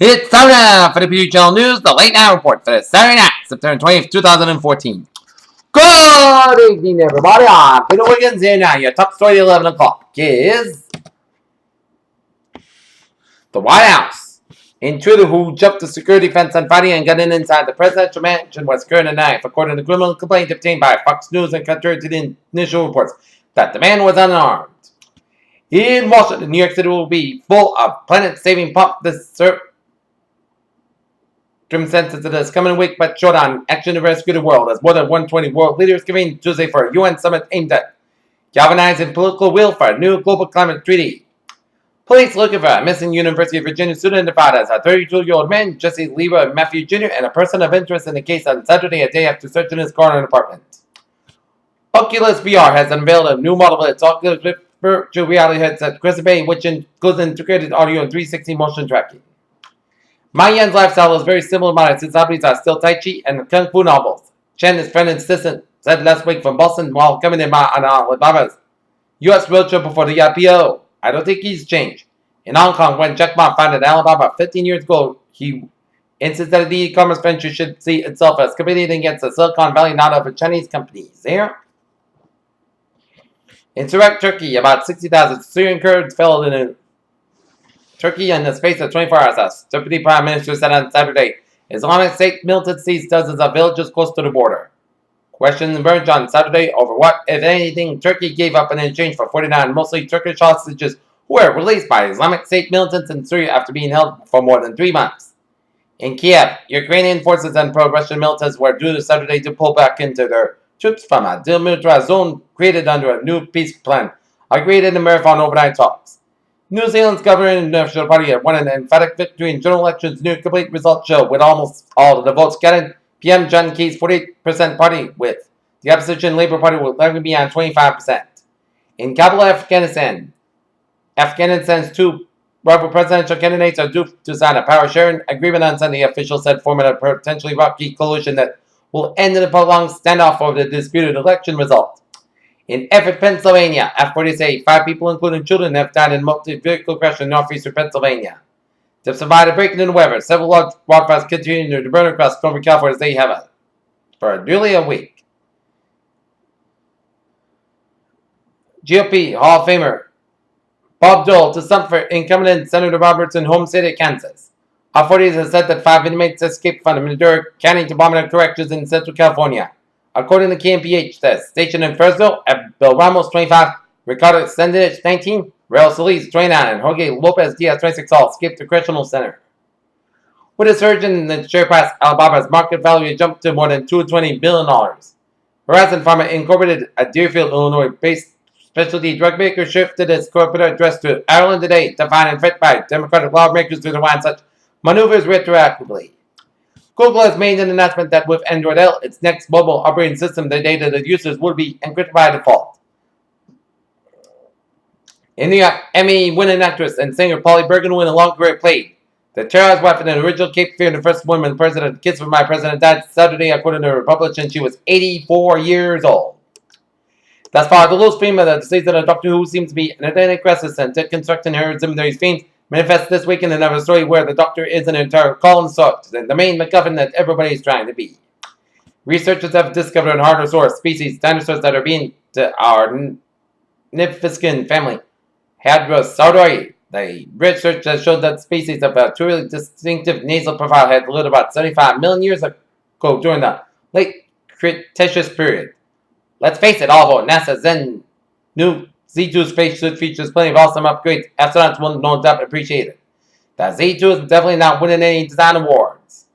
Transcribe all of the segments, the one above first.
It's time now for the PG Channel News, the late night report for Saturday night, September 20th, 2014. Good evening, everybody. I'm Peter Wiggins, and now your top story at 11 o'clock is the White House. Intruder who jumped the security fence on Friday and got in inside the presidential mansion was secured a knife, according to the criminal complaint obtained by Fox News and contrary to the initial reports that the man was unarmed. In Washington, New York City will be full of planet-saving pop this consensus this coming week, but short on action to rescue the world as more than 120 world leaders convene Tuesday for a UN summit aimed at galvanizing political will for a new global climate treaty. Police looking for a missing University of Virginia student identified as a 32-year-old man, Jesse Lever Matthew Jr., and a person of interest in the case on Saturday, a day after searching his car and apartment. Oculus VR has unveiled a new model of its Oculus virtual reality headset, Bay, which includes integrated audio and 360 motion tracking. Ma Yan's lifestyle is very similar to mine. His hobbies are still Tai Chi and Kung Fu novels. Chen, his friend and assistant, said last week from Boston while coming in on Alibama's U.S. roadshow before the IPO. I don't think he's changed. In Hong Kong, when Jack Ma founded Alibaba 15 years ago, he insisted that the e-commerce venture should see itself as competing against the Silicon Valley, not of Chinese companies. There. In Turkey, about 60,000 Syrian Kurds fell in Turkey in the space of 24 hours, as Deputy Prime Minister said on Saturday. Islamic State militant seized dozens of villages close to the border. Questions emerged on Saturday over what, if anything, Turkey gave up in exchange for 49 mostly Turkish hostages who were released by Islamic State militants in Syria after being held for more than 3 months. In Kiev, Ukrainian forces and pro-Russian militants were due Saturday to pull back into their troops from a demilitarized zone created under a new peace plan, agreed in the marathon overnight talks. New Zealand's governing National Party had won an emphatic victory in general elections. New complete results show with almost all of the votes getting PM John Key's 48% party with the opposition Labour Party will likely be on 25%. In Kabul, Afghanistan's two rival presidential candidates are due to sign a power-sharing agreement on Sunday, officials said, forming a potentially rocky coalition that will end in a prolonged standoff over the disputed election result. In Everett, Pennsylvania, authorities say 5 people, including children, have died in a multi-vehicle crash in northeastern Pennsylvania. To survive a break in the weather, several large wildfires continue to burn across Northern California as they have for nearly a week. GOP Hall of Famer Bob Dole to stump for incumbent Senator Roberts in home state of Kansas. Authorities have said that 5 inmates escaped from the Maduro County Department of Corrections in Central California. According to KMPH, the station in Fresno, at Bill Ramos, 25, Ricardo Sendich, 19, Raul Solis, 29, and Jorge Lopez Diaz, 26, all escaped the correctional center. With a surge in the share price, Alibaba's market value jumped to more than $220 billion. Horizon Pharma Incorporated, a Deerfield, Illinois-based specialty drug maker, shifted its corporate address to Ireland today to find and fit by Democratic lawmakers to rewind such maneuvers retroactively. Google has made an announcement that with Android L, its next mobile operating system, the data that users will be encrypted by default. In New York, Emmy-winning actress and singer Polly Bergen, who in a long career played the terrorized wife in the original Cape Fear, the first woman president, Kiss from My President, died Saturday, according to the Republican. She was 84 years old. Thus far, the low stream of the season of Doctor Who seems to be an identity crisis and constructing her seminary themes manifests this week in another story where the Doctor is an entire column sort and the main MacGuffin that everybody is trying to be. Researchers have discovered an Hadrosaurus species, dinosaurs that are being to our Nifiskin family, Hadrosauria. The research has shown that species of a truly distinctive nasal profile had lived about 75 million years ago during the late Cretaceous period. Let's face it, although NASA's new Z2 spacesuit features plenty of awesome upgrades, astronauts will no doubt appreciate it. The Z2 is definitely not winning any design awards.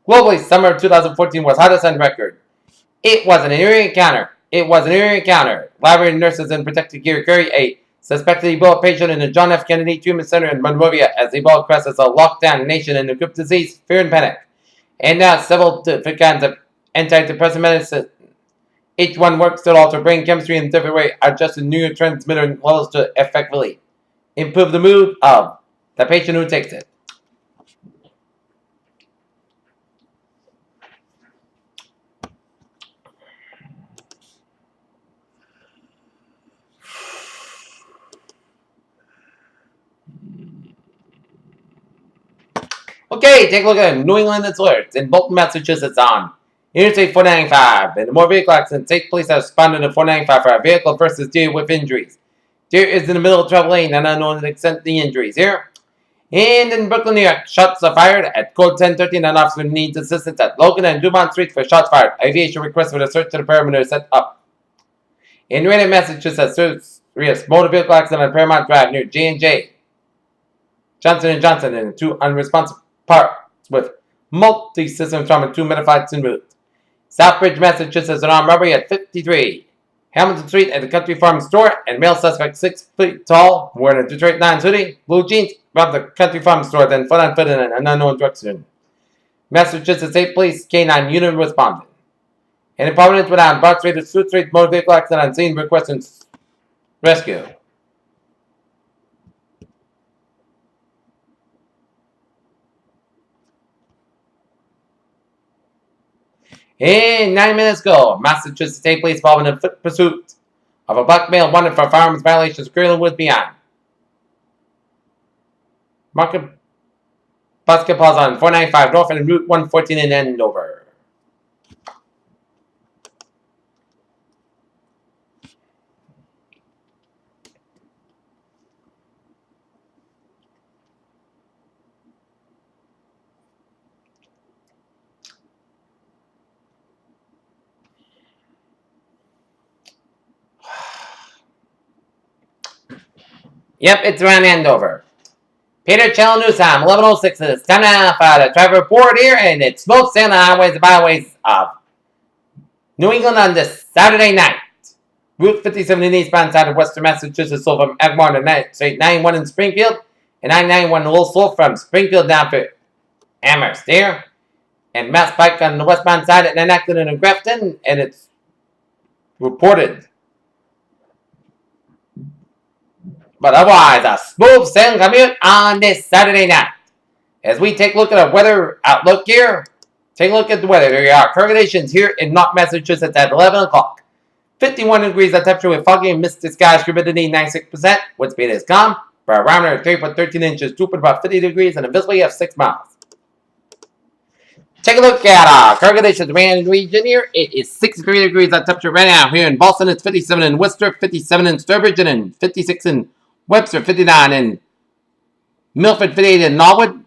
Globally, summer of 2014 was hottest on record. It was an eerie encounter. Laboratory nurses in protective gear carry a suspected Ebola patient in the John F. Kennedy Treatment Center in Monrovia as Ebola crosses a lockdown nation in the grip disease, fear, and panic. And now several different kinds of antidepressant medicine. Each one works to alter brain chemistry in a different way, adjusting neurotransmitter levels to effectively improve the mood of the patient who takes it. Okay, take a look at New England alerts in Bolton, Massachusetts on Interstate 495. And more vehicle accidents take place have responded to 495 for a vehicle versus deer with injuries. Deer is in the middle of travel lane and unknown extent of the injuries here. And in Brooklyn, New York, shots are fired at code 1013. An officer needs assistance at Logan and Dumont Street for shots fired. Aviation request for the search of the perimeter set up. In Reading, Massachusetts, serious motor vehicle accident on Paramount Drive near J&J. Johnson & Johnson and two unresponsive parts with multi-system trauma, 2 metafights en route. Southbridge, Massachusetts, an armed robbery at 53 Hamilton Street at the Country Farm store, and male suspect 6 feet tall, wearing a Detroit 9 hoodie, blue jeans, robbed the Country Farm store, then foot on foot in an unknown direction. Massachusetts State Police K-9 unit responded. And in Providence, Rhode Island, Broad Street, Suit Street, motor vehicle accident on scene requesting rescue. And 9 minutes ago, Massachusetts State Police involved in a foot pursuit of a black male wanted for firearms violations currently with beyond. Market basketballs on 495 North and Route 114 in Andover. Yep, it's around Andover. Peter Channel News Time, 11:06. It's time now for the traffic report here, and it's smokes down the highways and byways of New England on this Saturday night. Route 57 in eastbound side of Western Massachusetts, so from Agmar to State 91 in Springfield, and 991 a little slow from Springfield down to Amherst here. And Mass Pike on the westbound side at an accident in Grafton, and it's reported. But otherwise, a smooth sailing commute on this Saturday night. As we take a look at the weather outlook here, take a look at the weather. There are current conditions here in North Massachusetts at 11 o'clock. 51 degrees of temperature with foggy and misty skies, humidity 96%. Wind speed is calm. Barometer 3.13 inches, 2 about 50 degrees, and a visibility of 6 miles. Take a look at current conditions around the region here. It is 63 degrees of temperature right now here in Boston. It's 57 in Worcester, 57 in Sturbridge, and 56 in Webster, 59 in Milford, 58 in Norwood,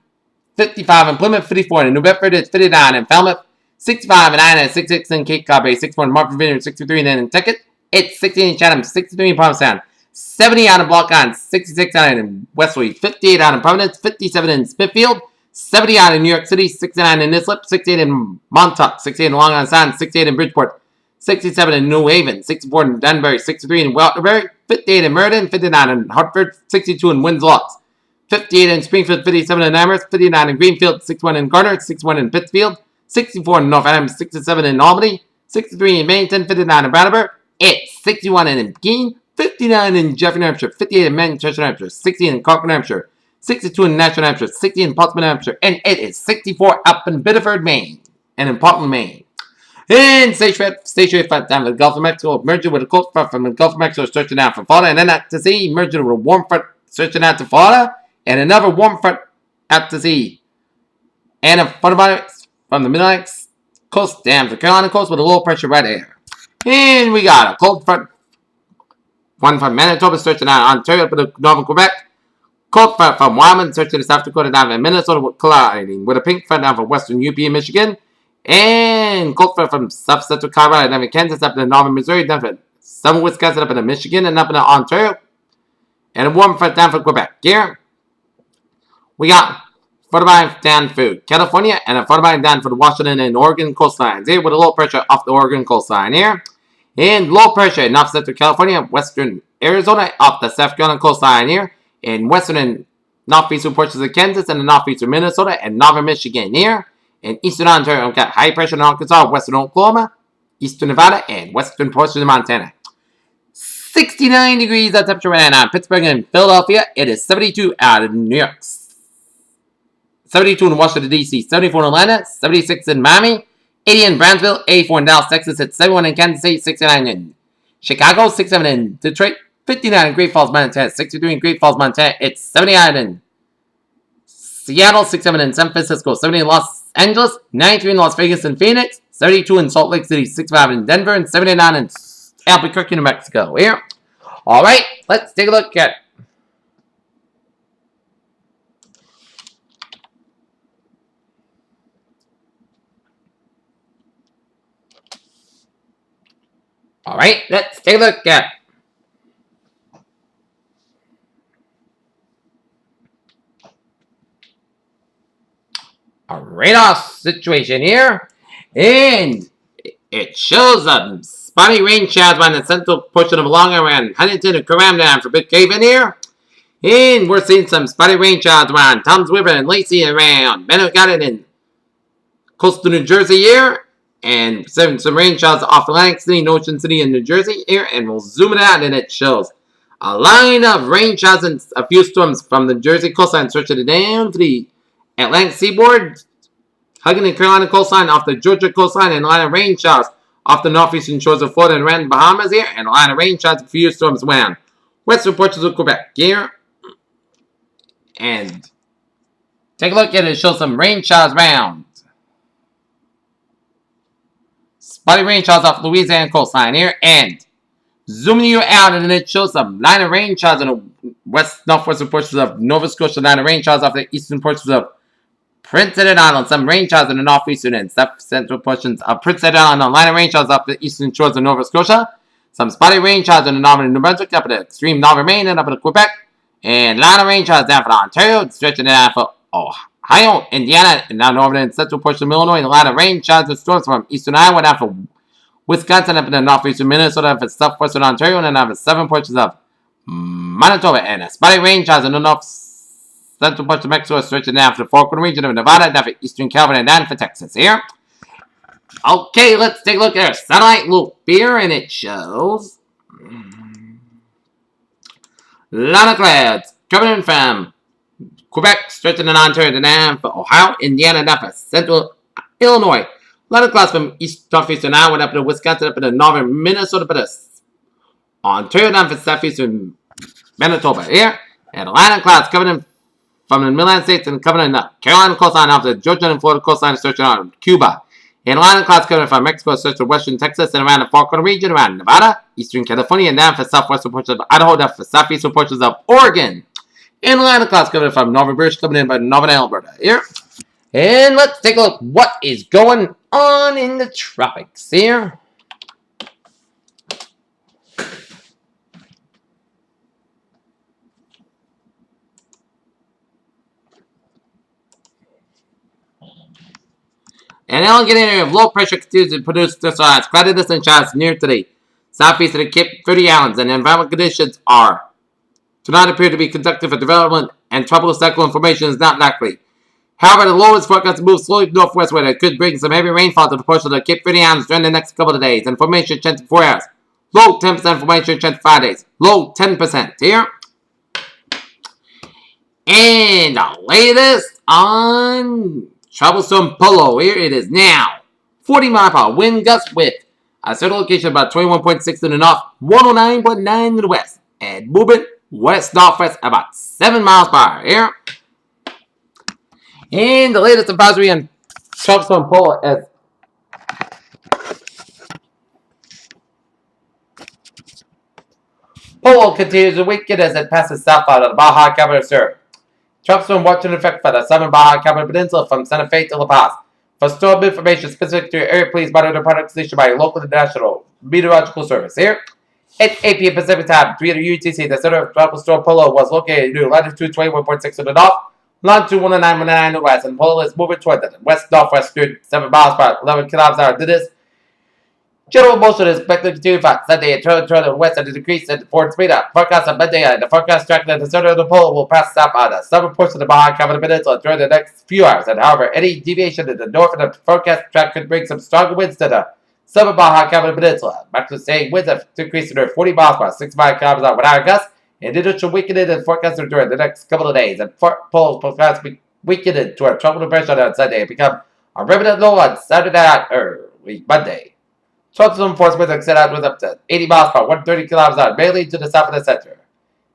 55 in Plymouth, 54 in New Bedford, it's 59 in Falmouth, 65 in Ina, 66 in Cape Cod Bay, 64 in Martford Vineyard, 63 in Nantucket, it's 16 in Chatham, 63 in Provincetown, 70 out of Block Island, 66 out in Westwood, 58 out in Providence, 57 in Smithfield, 70 out in New York City, 69 in Islip, 68 in Montauk, 68 in Long Island Sound, 68 in Bridgeport, 67 in New Haven, 64 in Danbury, 63 in Waterbury, 58 in Meriden, 59 in Hartford, 62 in Winslow, 58 in Springfield, 57 in Amherst, 59 in Greenfield, 61 in Garner, 61 in Pittsfield, 64 in North Adams, 67 in Albany, 63 in Bennington, 59 in Brattleboro, it's 61 in Keene, 59 in Jefferson, New Hampshire, 58 in Manchester, New Hampshire, 60 in Concord, New Hampshire, 62 in Nashville, New Hampshire, 60 in Portsmouth, New Hampshire, and it is 64 up in Biddeford, Maine, and in Portland, Maine. In stationary front down the Gulf of Mexico, merging with a cold front from the Gulf of Mexico, stretching out from Florida, and then out to sea, merging with a warm front, stretching out to Florida, and another warm front out to sea. And a front of from the Mid-Atlantic coast down to the Carolina coast with a low pressure right there. And we got a cold front, one from Manitoba, stretching out Ontario to the northern Quebec. Cold front from Wyoming, stretching to South Dakota down to Minnesota, colliding with a pink front down from western UP and Michigan. And cold front from South Central Colorado down to Kansas, up to northern Missouri, down to southern Wisconsin, up into Michigan, and up into Ontario. And a warm front down from Quebec. Here, we got front down for California and a front down for the Washington and Oregon coastlines. Here with a low pressure off the Oregon coastline here. And low pressure in North Central California, western Arizona, off the South Carolina coastline here. In western and northeastern portions of Kansas and the northeastern Minnesota and northern Michigan here. In eastern Ontario, we've got high pressure in Arkansas, western Oklahoma, eastern Nevada, and western portions of Montana. 69 degrees of temperature right now in Pittsburgh and Philadelphia. It is 72 out of New York. 72 in Washington, D.C., 74 in Atlanta, 76 in Miami, 80 in Brownsville, 84 in Dallas, Texas, it's 71 in Kansas City, 69 in Chicago, 67 in Detroit, 59 in Great Falls, Montana, 63 in Great Falls, Montana, it's 79 in Seattle, 67 in San Francisco, 70 in Los Angeles, 93 in Las Vegas and Phoenix, 72 in Salt Lake City, 65 in Denver, and 79 in Albuquerque, New Mexico. Here. Alright, let's take a look at Alright, let's take a look at a radar situation here. And it shows spotty rain showers on the central portion of Long Island, Huntington, and Coramdam for Big Cave in here. And we're seeing some spotty rain showers around Tom's River and Lacey around Bennegat in coastal New Jersey here. And some rain showers off Atlantic City and Ocean City in New Jersey here. And we'll zoom it out and it shows a line of rain showers and a few storms from the Jersey coastline stretching it down to the Atlantic seaboard, hugging the Carolina coastline off the Georgia coastline, and a line of rain showers off the northeastern shores of Florida and around Bahamas here, and a line of rain showers and a few storms around western portions of Quebec here. And take a look at it. It shows some rain showers around. Spotty rain showers off Louisiana coastline here, and zooming you out, and it shows some line of rain showers in the northwestern portions of Nova Scotia, line of rain showers off the eastern portions of Prince Edward Island, some rain showers in the northeastern and central portions of Prince Edward Island, a line of rain showers off the eastern shores of Nova Scotia, some spotty rain showers in the northern New Brunswick, up in the extreme northern Maine, and up in Quebec, and a line of rain showers down for Ontario, stretching down for Ohio, Indiana, and down northern and central portion of Illinois, and a line of rain showers and storms from eastern Iowa down for Wisconsin, up in the northeastern Minnesota, up in southwestern Ontario, and then up in southern portions of Manitoba, and a spotty rain showers in the north central portion of Mexico, stretching down for the Falkland region of Nevada, down for eastern California, and down for Texas here. Okay, let's take a look at our satellite loop here, and it shows a lot of clouds coming in from Quebec, stretching in Ontario, down for Ohio, Indiana, down for central Illinois. A lot of clouds from northeastern Iowa, up to Wisconsin, up in the northern Minnesota, up to Ontario, down for southeastern Manitoba here. And a line of clouds coming in from the Midland States and coming in the Carolina coastline off the Georgia and Florida coastline, stretching on Cuba. And a line of clouds coming from Mexico, stretching western Texas and around the Falkland region, around Nevada, eastern California, and down for southwestern portions of Idaho, down for southeastern portions of Oregon. And a line of clouds coming from northern British, coming in by northern Alberta here. And let's take a look what is going on in the tropics here. An elegant area of low pressure continues to produce cloudiness and showers near to the southeast of the Cape Verde Islands, and environmental conditions do not appear to be conducive for development, and tropical cyclone formation is not likely. However, the low is forecast to move slowly northwest, where it could bring some heavy rainfall to the portion of the Cape Verde Islands during the next couple of days, and formation chance for 4 hours. Low 10% formation chance for 5 days. Low 10% here. And the latest on troublesome Polo. Here it is now. 40-mile-per-hour wind gusts with a certain location about 21.6 in the north, 109.9 in the west, and moving west-northwest about 7 miles per hour here. And the latest advisory on troublesome Polo is Polo continues to weaken as it passes south out of the Baja California Sur. Troublesome watch in effect for the southern Baja California Peninsula from Santa Fe to La Paz. For storm information specific to your area, please monitor the product issued by your local and national meteorological service. Here, at 8 p.m. Pacific Time, 300 UTC, the center of tropical storm Polo was located near latitude 21.6 in the north, longitude 109.9 in the west, and Polo is moving toward the west-northwest speed 7 miles per hour, 11 kilometers per hour. This general motion is expected to continue for Sunday and turn to the west at a decrease in forward speed up. Forecast on Monday, the forecast track that the center of the pole will pass south on the southern portion of the Baja California Peninsula during the next few hours. And however, any deviation in the north of the forecast track could bring some stronger winds to the southern Baja California Peninsula. Maximum saying winds have decreased to 40 miles per hour, 6 miles per hour without gusts, and it should weaken it and forecast during the next couple of days. And poles forecast weaken it to a tropical depression on Sunday and become a remnant low on Saturday night, Monday. Tropical enforcement is set out with up to 80 miles per hour, 130 kilometers per hour, mainly to the south of the center.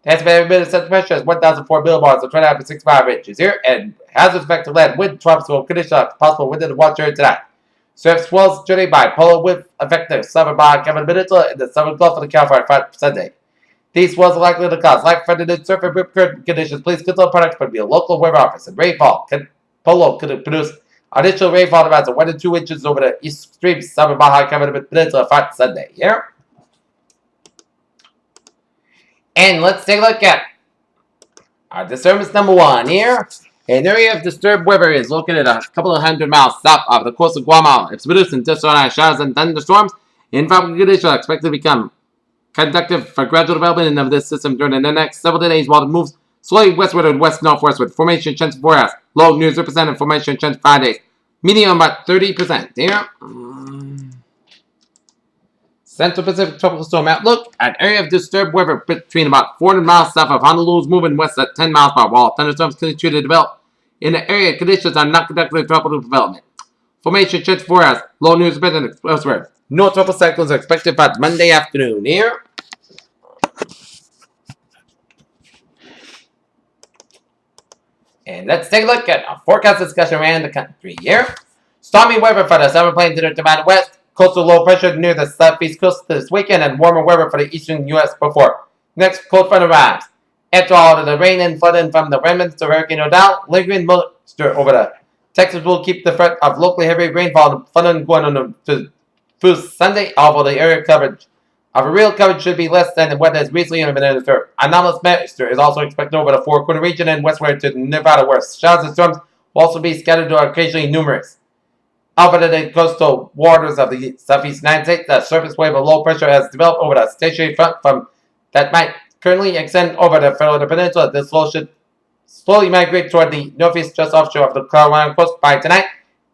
The estimated minimum center pressure is 1,004 millibars, or 29.65 inches here, and Hazards back to lead. Wind drops will conditions possible within the water tonight. Surf swells journey by polar with effective summer by Kevin Peninsula in the southern Gulf of the California for Sunday. These swells are likely to cause life-threatening surf and rip current conditions. Please consult products from your local weather office. And rainfall. Polo could produce additional rainfall amounts of 1 to 2 inches over the east extreme southern Baja California Peninsula for Sunday. Here. And let's take a look at our disturbance number 1 here. An area of disturbed weather is located a couple of 100 miles south of the coast of Guatemala. It's producing disorganized showers and thunderstorms. In fact, conditions are expected to become conductive for gradual development of this system during the next several days while it moves slowly westward and west-northwestward. Formation chance for us. Low news represented formation chance 5 days. Medium about 30%. Here. Central Pacific Tropical Storm Outlook. An area of disturbed weather between about 400 miles south of Honolulu is moving west at 10 miles per hour while thunderstorms continue to develop. In the area, conditions are not conducive to tropical development. Formation chance for us. Low news represented elsewhere. No tropical cyclones are expected by Monday afternoon. Here. And let's take a look at a forecast discussion around the country here. Stormy weather for the summer plains to the west. Coastal low pressure near the southeast coast this weekend and warmer weather for the eastern U.S. before next cold front arrives. After all of the rain and flooding from the remnants to Hurricane Odell, lingering moisture over the Texas will keep the threat of locally heavy rainfall and flooding going on through Sunday, although the area coverage of a real coverage should be less than what has recently been observed. Anomalous moisture is also expected over the Four Corner region and westward to Nevada, where showers and storms will also be scattered or occasionally numerous. Over the coastal waters of the southeast United States, the surface wave of low pressure has developed over the stationary front from that might currently extend over the Florida Peninsula. This flow should slowly migrate toward the northeast just offshore of the Carolina coast by tonight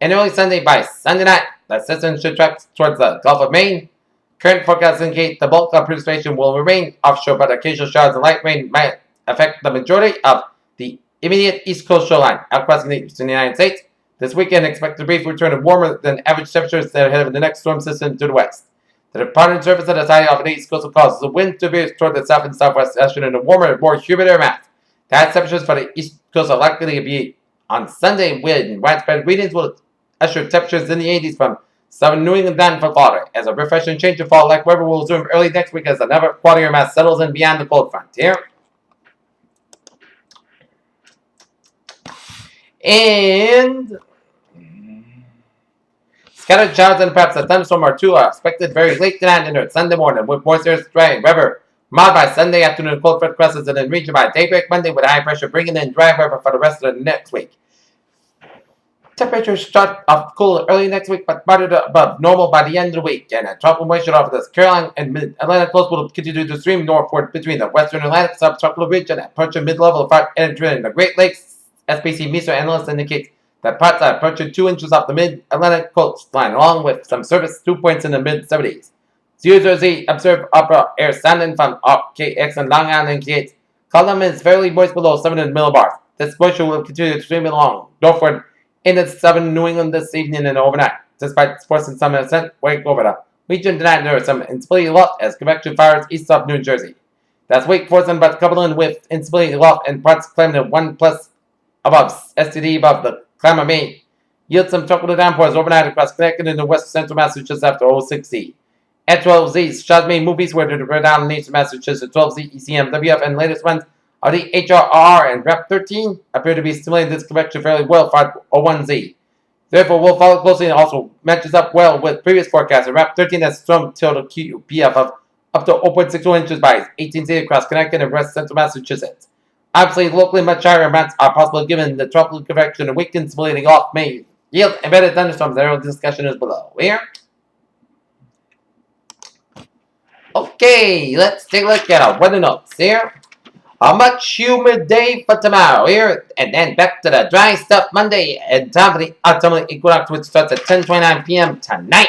and early Sunday. By Sunday night, the system should track towards the Gulf of Maine. Current forecasts indicate the bulk of precipitation will remain offshore, but occasional showers and light rain might affect the majority of the immediate east coast shoreline across the eastern United States. This weekend, expect a brief return of warmer than average temperatures that are ahead of the next storm system to the west. The departing surface of the side of the east coast will cause the wind to veer toward the south and southwest, ushering in a warmer, more humid air mass. The highest temperatures for the east coast are likely to be on Sunday, when widespread readings will usher temperatures in the 80s from southern New England down for Florida. As a refreshing change of fall-like weather will resume early next week as another quad air mass settles in beyond the cold front. Here. And scattered showers and perhaps a thunderstorm or two are expected very late tonight and Sunday morning, with moisture dry weather mild by Sunday afternoon. Cold front crosses in the region by daybreak Monday, with high pressure bringing in dry weather for the rest of the next week. Temperatures start off cool early next week, but moderate above normal by the end of the week. And a tropical moisture off the Carolina and Mid-Atlantic coast will continue to stream northward between the western Atlantic subtropical region and approaching mid-level of entering the Great Lakes. SPC MESO analysts indicate that parts are approaching 2 inches off the mid-Atlantic coastline, along with some surface dew points in the mid-70s. Z observed upper air sounding from KX and Long Island indicates column is fairly moist below 700 millibars. This moisture will continue to stream along northward into southern New England this evening and overnight. Despite forcing some ascent wake over the region tonight, there is some instability aloft as convection fires east of New Jersey. That's wake forcing but coupling with instability aloft and parts climbing to 1+ above STD above the climate main. Yield some tropical downpours overnight across Connecticut into west central Massachusetts after 06Z. At 12Z, showers may move eastward to the down in eastern Massachusetts. 12Z, ECM, WF, and latest ones of the HRR and REP 13 appear to be stimulating this convection fairly well for 01Z. Therefore, we'll follow closely and also matches up well with previous forecasts. REP 13 has storm till the QPF of up to 0.62 inches by 18Z across Connecticut and west central Massachusetts. Obviously, locally much higher amounts are possible given the tropical convection and weak instability off may yield embedded thunderstorms. The discussion is below. Here. Okay, let's take a look at our weather notes here. A much humid day for tomorrow here, and then back to the dry stuff Monday, and time for the autumnal equinox, which starts at 10:29 p.m. tonight.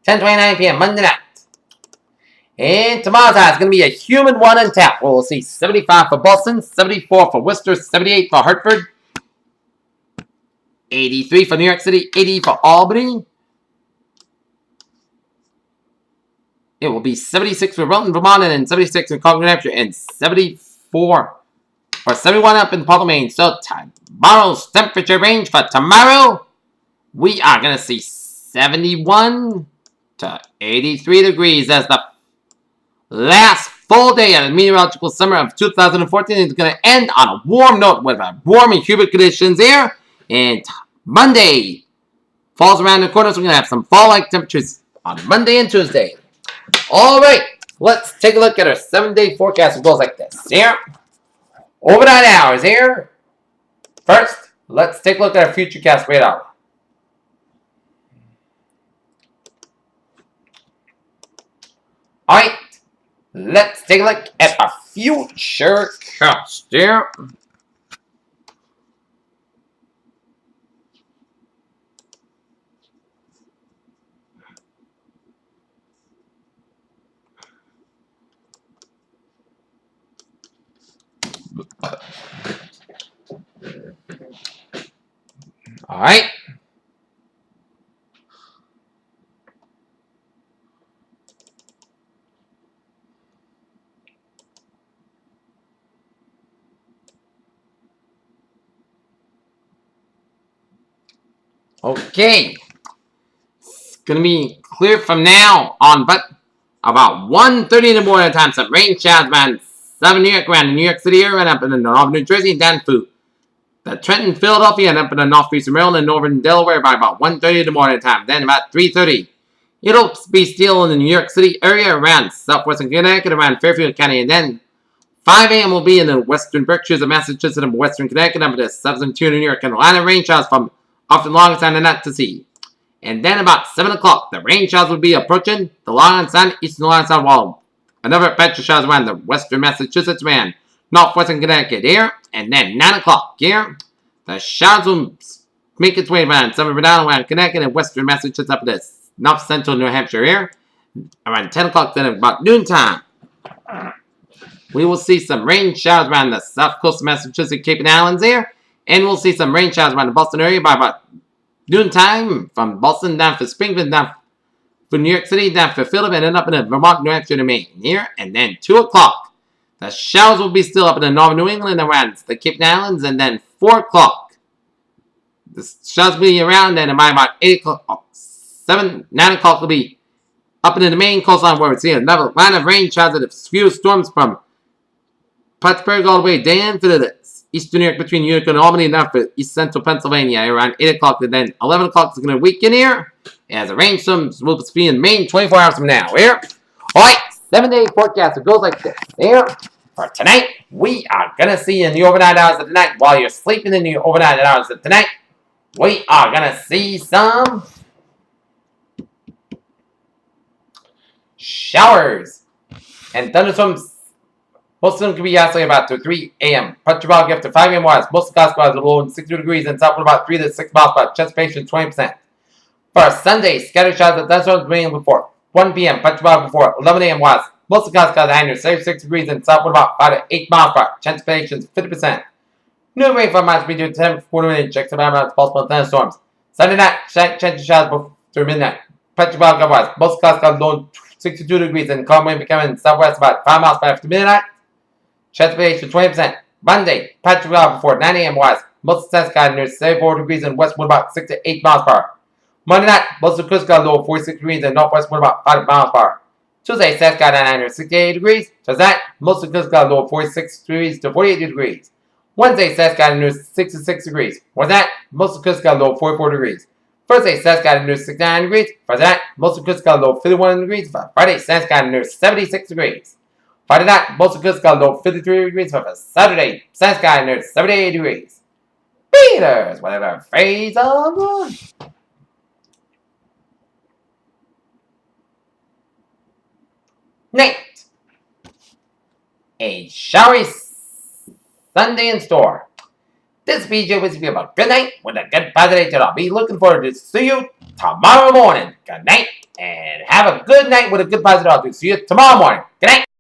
10:29 p.m. Monday night. And tomorrow's high is going to be a humid one in tap. We'll see 75 for Boston, 74 for Worcester, 78 for Hartford, 83 for New York City, 80 for Albany. It will be 76 for Rutland, Vermont, and 76 in Concord, New Hampshire, and 74 or 71 up in Palomine. So tomorrow's temperature range for tomorrow, we are going to see 71 to 83 degrees as the last full day of the meteorological summer of 2014 is going to end on a warm note with warm and humid conditions here. And Monday falls around the corner, so we're going to have some fall-like temperatures on Monday and Tuesday. All right, let's take a look at our 7-day forecast. It goes like this. Here, overnight hours here. First, let's take a look at our futurecast radar. All right, let's take a look at our futurecast here. All right. Okay. It's going to be clear from now on, but about 1:30 in the morning time, some rain showers around 7 New York, around New York City area, and up in the north of New Jersey, and down through the Trenton, Philadelphia, and up in the northeastern Maryland and northern Delaware by about 1:30 in the morning time. Then about 3:30, it'll be still in the New York City area around southwestern Connecticut, around Fairfield County, and then 5 a.m. will be in the western Berkshires of Massachusetts and western Connecticut, up in the southern tier of New York, Carolina. Rain showers from often long time and not to see. And then about 7 o'clock, the rain showers will be approaching the Long Island, eastern Long Island wall. Another patch of showers around the western Massachusetts, around northwestern Connecticut here. And then 9 o'clock here, the showers will make its way around some of around Connecticut and western Massachusetts up to the north central New Hampshire here. Around 10 o'clock, then about noontime, we will see some rain showers around the south coast of Massachusetts, Cape and Islands here. And we'll see some rain showers around the Boston area by about noontime, from Boston down for Springfield, down for New York City, down for Philadelphia, and then up in the Vermont, New Hampshire, and Maine here. And then 2 o'clock, the showers will be still up in the northern New England around the Cape Islands. And then 4 o'clock, the showers will be around. Then by about 8 o'clock, 9 o'clock will be up in the Maine coastline, where we see another line of rain showers and a few storms from Plattsburgh all the way down to the eastern New York, between Utica and Albany, down for east central Pennsylvania around 8 o'clock. And then 11 o'clock is going to weaken here, as the rainstorms will be in Maine 24 hours from now. Here. Alright, 7-day forecast. It goes like this. Here. For tonight, we are going to see in the overnight hours of the night, while you're sleeping in the overnight hours of the night, we are going to see some showers and thunderstorms. Most of them can be actually about 2 or 3 a.m. Petrobras after 5 a.m. wise. Most of the clouds are low in 62 degrees and south about 3 to 6 miles per hour. Precipitation 20%. For Sunday, scattered showers and thunderstorms raining before 1 p.m. Petrobras before 11 a.m. wise. Most of the clouds are high near 76 degrees and south about 5 to 8 miles per hour. Precipitation 50%. New rainfall amounts between 10 to 40 minutes. Checks about amounts possible thunderstorms. Sunday night, chance of showers before midnight. Petrobras wise. Most clouds are low 62 degrees and calm wind becoming southwest about 5 miles per hour after midnight. Precipitation 20%. Monday, Petrobras before 9 a.m. wise. Most of the sun sky near 74 degrees and west wind about 6 to 8 miles per hour. Monday night, most of the coast sky low 46 degrees and northwest wind about 5 miles per hour. Tuesday, sun sky down near 68 degrees. Thursday, most of the coast sky low 46 degrees to 48 degrees. Wednesday, sun sky near 66 degrees. Wednesday, most of the coast sky low 44 degrees. Thursday, sun sky near 69 degrees. Friday, most of the coast sky low 51 degrees. Friday, sun sky near 76 degrees. Friday night, most of the coast sky low 53 degrees. For Saturday, sun sky near 78 degrees. Peters, whatever phrase of the night. A showery Sunday in store. This video was you about good night with a good positive day. I'll be looking forward to see you tomorrow morning. Good night, and have a good night with a good positive. I'll see you tomorrow morning. Good night.